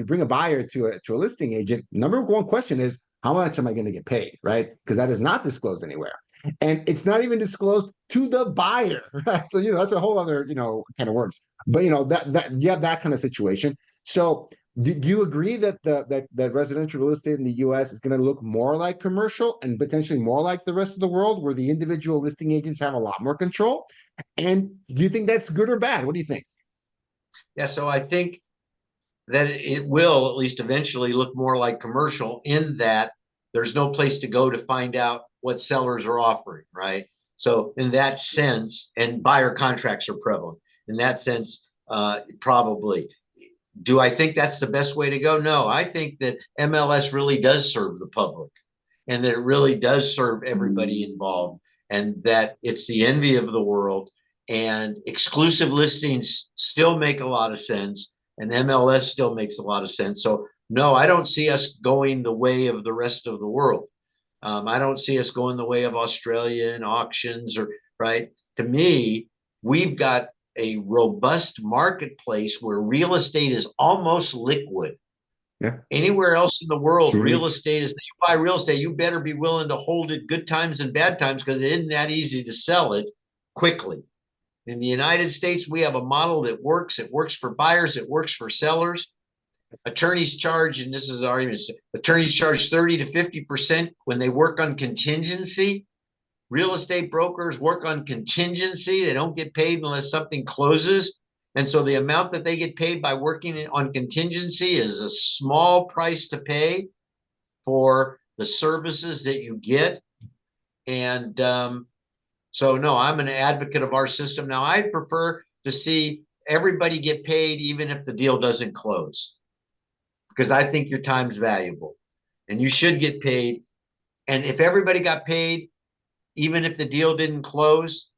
bring a buyer to a listing agent, number one question is, how much am I going to get paid, right? Because that is not disclosed anywhere. And it's not even disclosed to the buyer, right? So that's a whole other kind of worms. But that you have that kind of situation. So do you agree that that residential real estate in the U.S. is going to look more like commercial and potentially more like the rest of the world, where the individual listing agents have a lot more control? And do you think that's good or bad? What do you think? Yeah, so I think that it will at least eventually look more like commercial, in that there's no place to go to find out what sellers are offering, right? So in that sense, and buyer contracts are prevalent. In that sense, probably. Do I think that's the best way to go? No, I think that MLS really does serve the public, and that it really does serve everybody involved, and that it's the envy of the world, and exclusive listings still make a lot of sense, and MLS still makes a lot of sense. So no, I don't see us going the way of the rest of the world. I don't see us going the way of Australian auctions, or right. To me, we've got a robust marketplace where real estate is almost liquid. Yeah. Anywhere else in the world, real estate is, you buy real estate, you better be willing to hold it good times and bad times, because it isn't that easy to sell it quickly. In the United States, we have a model that works. It works for buyers. It works for sellers. Attorneys charge, and this is the argument, attorneys charge 30 to 50% when they work on contingency. Real estate brokers work on contingency. They don't get paid unless something closes. And so the amount that they get paid by working on contingency is a small price to pay for the services that you get. And so, no, I'm an advocate of our system. Now, I'd prefer to see everybody get paid even if the deal doesn't close, because I think your time's valuable and you should get paid. And if everybody got paid, even if the deal didn't close,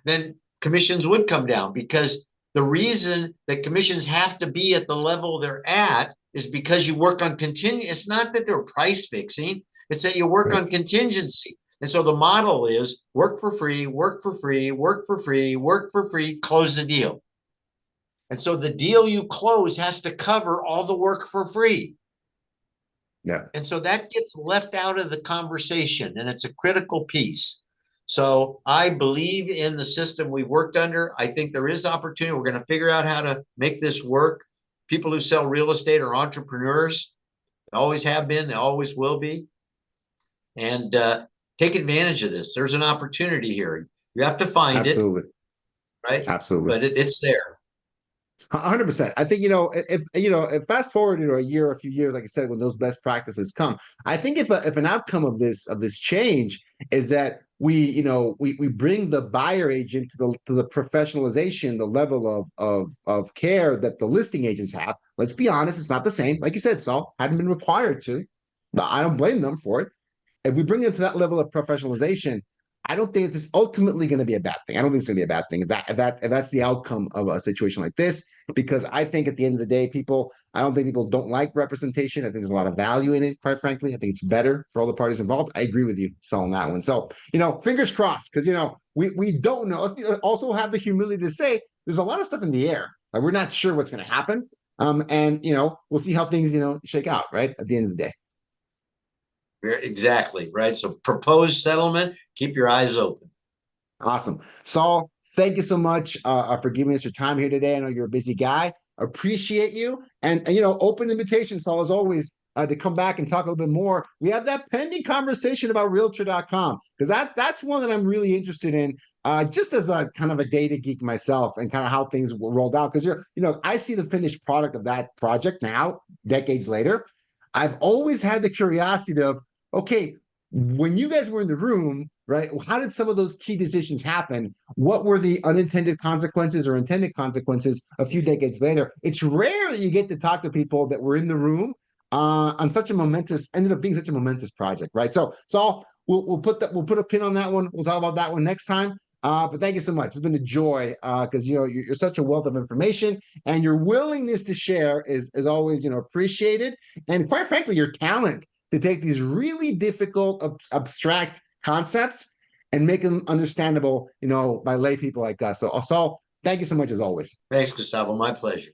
then commissions would come down, because The reason that commissions have to be at the level they're at is because you work on contingency. It's not that they're price fixing. It's that you work on contingency. And so the model is work for free, work for free, work for free, work for free, close the deal. And so the deal you close has to cover all the work for free. Yeah. And so that gets left out of the conversation, and it's a critical piece. So I believe in the system we've worked under. I think there is opportunity. We're going to figure out how to make this work. People who sell real estate are entrepreneurs. They always have been. They always will be. And take advantage of this. There's an opportunity here. You have to find Absolutely. it, right? Absolutely. But it's there. 100%. I think, if fast forward, a year, a few years, like I said, when those best practices come, I think if an outcome of this change is that we bring the buyer agent to the professionalization, the level of care that the listing agents have. Let's be honest, it's not the same. Like you said, Saul, hadn't been required to, but I don't blame them for it. If we bring them to that level of professionalization, I don't think it's ultimately going to be a bad thing. I don't think it's going to be a bad thing if that's the outcome of a situation like this, because I think at the end of the day, I don't think people don't like representation. I think there's a lot of value in it, quite frankly. I think it's better for all the parties involved. I agree with you, Saul, on that one. So, fingers crossed, because, we don't know. Let's also have the humility to say there's a lot of stuff in the air. Like, we're not sure what's going to happen. And, we'll see how things, shake out, right, at the end of the day. Exactly, right? So proposed settlement, keep your eyes open. Awesome. Saul, thank you so much for giving us your time here today. I know you're a busy guy. Appreciate you. And open invitation, Saul, as always, to come back and talk a little bit more. We have that pending conversation about Realtor.com, because that's one that I'm really interested in, just as a kind of a data geek myself, and kind of how things were rolled out. Because I see the finished product of that project now, decades later. I've always had the curiosity of, okay, when you guys were in the room, right, how did some of those key decisions happen? What were the unintended consequences or intended consequences a few decades later? It's rare that you get to talk to people that were in the room on ended up being such a momentous project, right? So we'll put a pin on that one. We'll talk about that one next time. But thank you so much. It's been a joy, because you're such a wealth of information, and your willingness to share is always appreciated, and quite frankly, your talent to take these really difficult, abstract concepts and make them understandable, by lay people like us. So, Saul, thank you so much as always. Thanks, Gustavo. My pleasure.